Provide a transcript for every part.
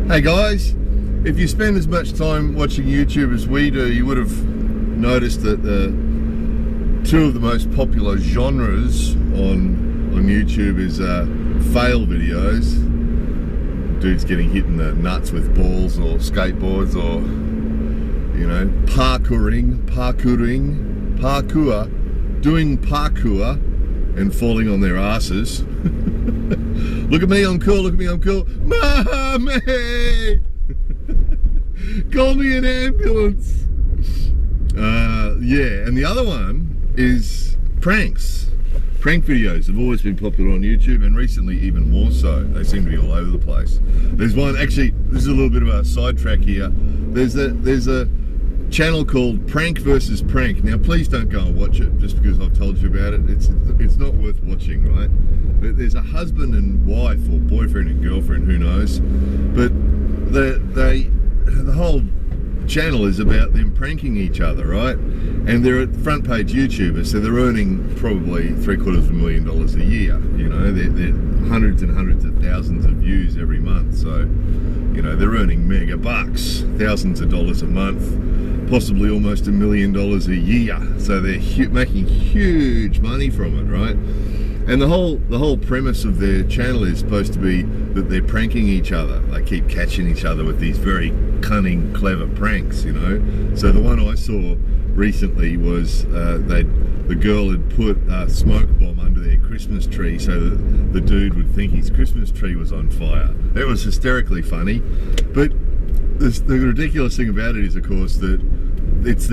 Hey guys, if you spend as much time watching YouTube as we do, you would have noticed that two of the most popular genres on YouTube is fail videos. Dudes getting hit in the nuts with balls or skateboards, or doing parkour and falling on their asses. Look at me, I'm cool, look at me, I'm cool. Mommy! Call me an ambulance. Yeah, and the other one is pranks. Prank videos have always been popular on YouTube, and recently even more so. They seem to be all over the place. There's one, actually, this is a little bit of a sidetrack here. There's a channel called Prank versus Prank. Now please don't go and watch it just because I've told you about it. It's not worth watching, right? There's a husband and wife, or boyfriend and girlfriend, who knows, but the whole channel is about them pranking each other, right? And they're at front page YouTubers, so they're earning probably $750,000 a year. They're hundreds and hundreds of thousands of views every month, so they're earning mega bucks, thousands of dollars a month, possibly almost $1 million a year. So they're making huge money from it, right? And the whole premise of their channel is supposed to be that they're pranking each other. They keep catching each other with these very cunning, clever pranks, So the one I saw recently was the girl had put a smoke bomb under their Christmas tree so that the dude would think his Christmas tree was on fire. It was hysterically funny, but the ridiculous thing about it is, of course, that it's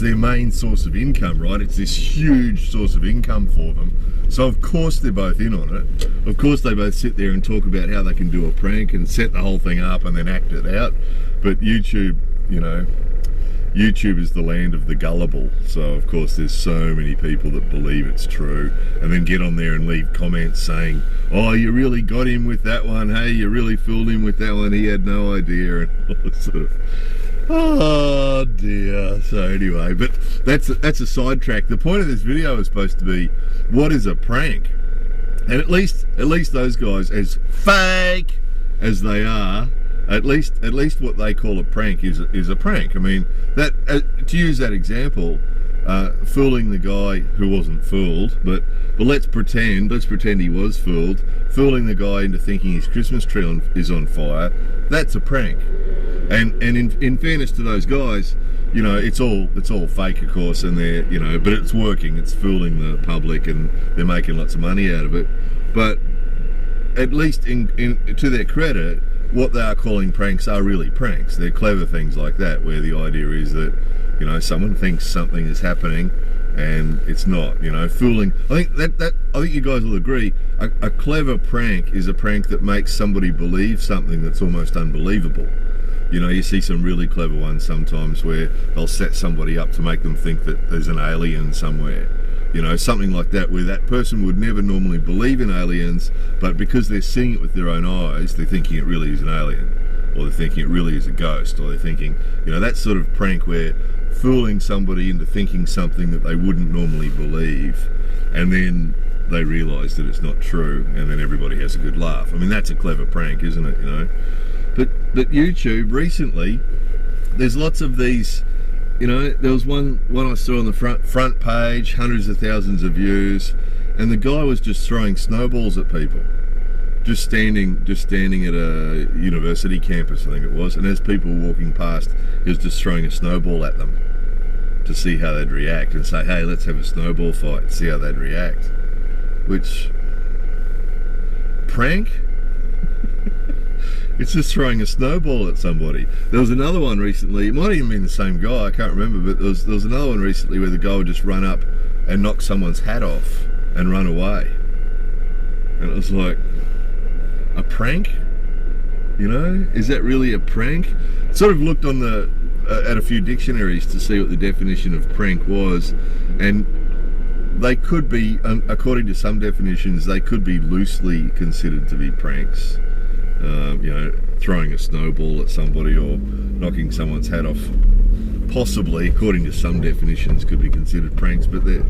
their main source of income, right? It's this huge source of income for them. So of course they're both in on it. Of course they both sit there and talk about how they can do a prank and set the whole thing up and then act it out. But YouTube, YouTube is the land of the gullible. So of course there's so many people that believe it's true and then get on there and leave comments saying, oh, you really got him with that one. Hey, you really fooled him with that one. He had no idea, and all this sort of, oh dear. So anyway, but that's a sidetrack. The point of this video is supposed to be, what is a prank? And at least those guys, as fake as they are, at least what they call a prank is a prank. I mean, that to use that example, fooling the guy who wasn't fooled, but let's pretend he was fooled. Fooling the guy into thinking his Christmas tree is on fire. That's a prank. And in fairness to those guys, it's all fake, of course, and they're but it's working. It's fooling the public, and they're making lots of money out of it. But at least to their credit, what they are calling pranks are really pranks. They're clever things like that, where the idea is that someone thinks something is happening and it's not. Fooling. I think you guys will agree. A clever prank is a prank that makes somebody believe something that's almost unbelievable. You see some really clever ones sometimes where they'll set somebody up to make them think that there's an alien somewhere. Something like that, where that person would never normally believe in aliens, but because they're seeing it with their own eyes, they're thinking it really is an alien, or they're thinking it really is a ghost, or they're thinking, that sort of prank where fooling somebody into thinking something that they wouldn't normally believe, and then they realise that it's not true, and then everybody has a good laugh. I mean, that's a clever prank, isn't it? But YouTube recently, there's lots of these. There was one I saw on the front page, hundreds of thousands of views, and the guy was just throwing snowballs at people, just standing at a university campus, I think it was, and as people were walking past, he was just throwing a snowball at them to see how they'd react, and say, hey, let's have a snowball fight, see how they'd react. Which, prank? It's just throwing a snowball at somebody. There was another one recently, it might even been the same guy, I can't remember, but there was another one recently where the guy would just run up and knock someone's hat off and run away. And it was like, a prank? Is that really a prank? Sort of looked on at a few dictionaries to see what the definition of prank was, and they could be, according to some definitions, they could be loosely considered to be pranks. Throwing a snowball at somebody or knocking someone's hat off, possibly, according to some definitions, could be considered pranks, but they're,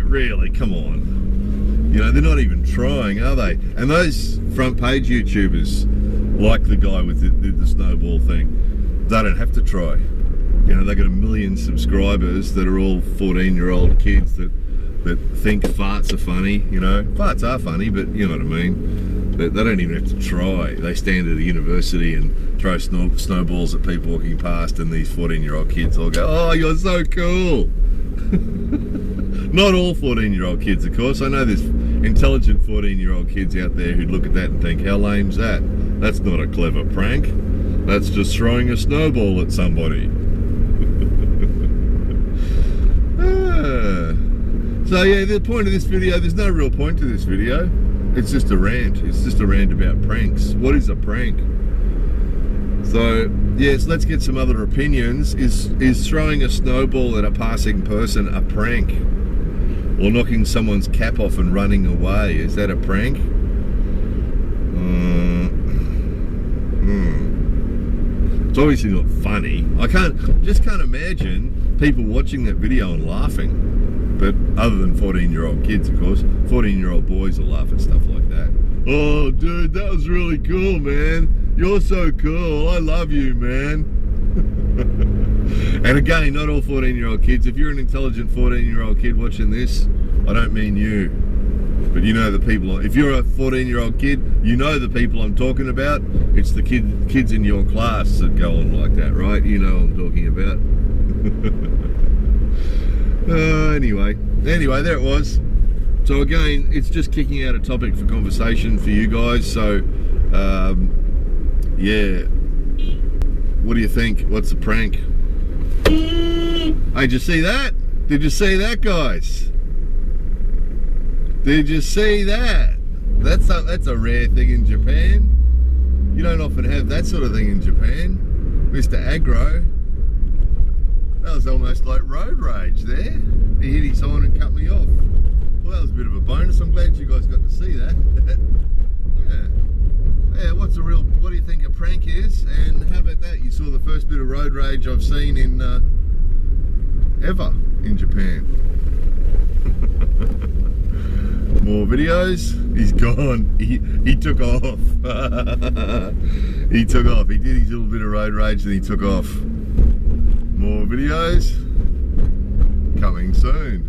really, come on. They're not even trying, are they? And those front page YouTubers, like the guy with the snowball thing. They don't have to try. You know, they got 1 million subscribers that are all 14-year-old kids that think farts are funny. You know, farts are funny, but you know what I mean. They don't even have to try. They stand at a university and throw snowballs at people walking past, and these 14-year-old kids all go, "Oh, you're so cool." Not all 14-year-old kids, of course. I know there's intelligent 14-year-old kids out there who'd look at that and think, "How lame's that? That's not a clever prank. That's just throwing a snowball at somebody." So yeah, the point of this video, there's no real point to this video. It's just a rant. It's just a rant about pranks. What is a prank? So yes, let's get some other opinions. Is throwing a snowball at a passing person a prank? Or knocking someone's cap off and running away, is that a prank? It's obviously not funny. I just can't imagine people watching that video and laughing. But other than 14-year-old kids, of course, 14-year-old boys will laugh at stuff like that. "Oh, dude, that was really cool, man. You're so cool. I love you, man." And again, not all 14-year-old kids. If you're an intelligent 14-year-old kid watching this, I don't mean you. But you know the people. If you're a 14-year-old kid, you know the people I'm talking about. It's the kids in your class that go on like that, right? You know what I'm talking about. Anyway, there it was. So again, it's just kicking out a topic for conversation for you guys. So, yeah. What do you think? What's the prank? Hey, did you see that? Did you see that, guys? Did you see that? That's a rare thing in Japan. You don't often have that sort of thing in Japan. Mr. Aggro. That was almost like road rage there. He hit his horn and cut me off. Well, that was a bit of a bonus. I'm glad you guys got to see that. Yeah, what do you think a prank is? And how about that? You saw the first bit of road rage I've seen in ever in Japan. More videos. He's gone. He took off. He took off. He did his little bit of road rage and he took off. More videos coming soon.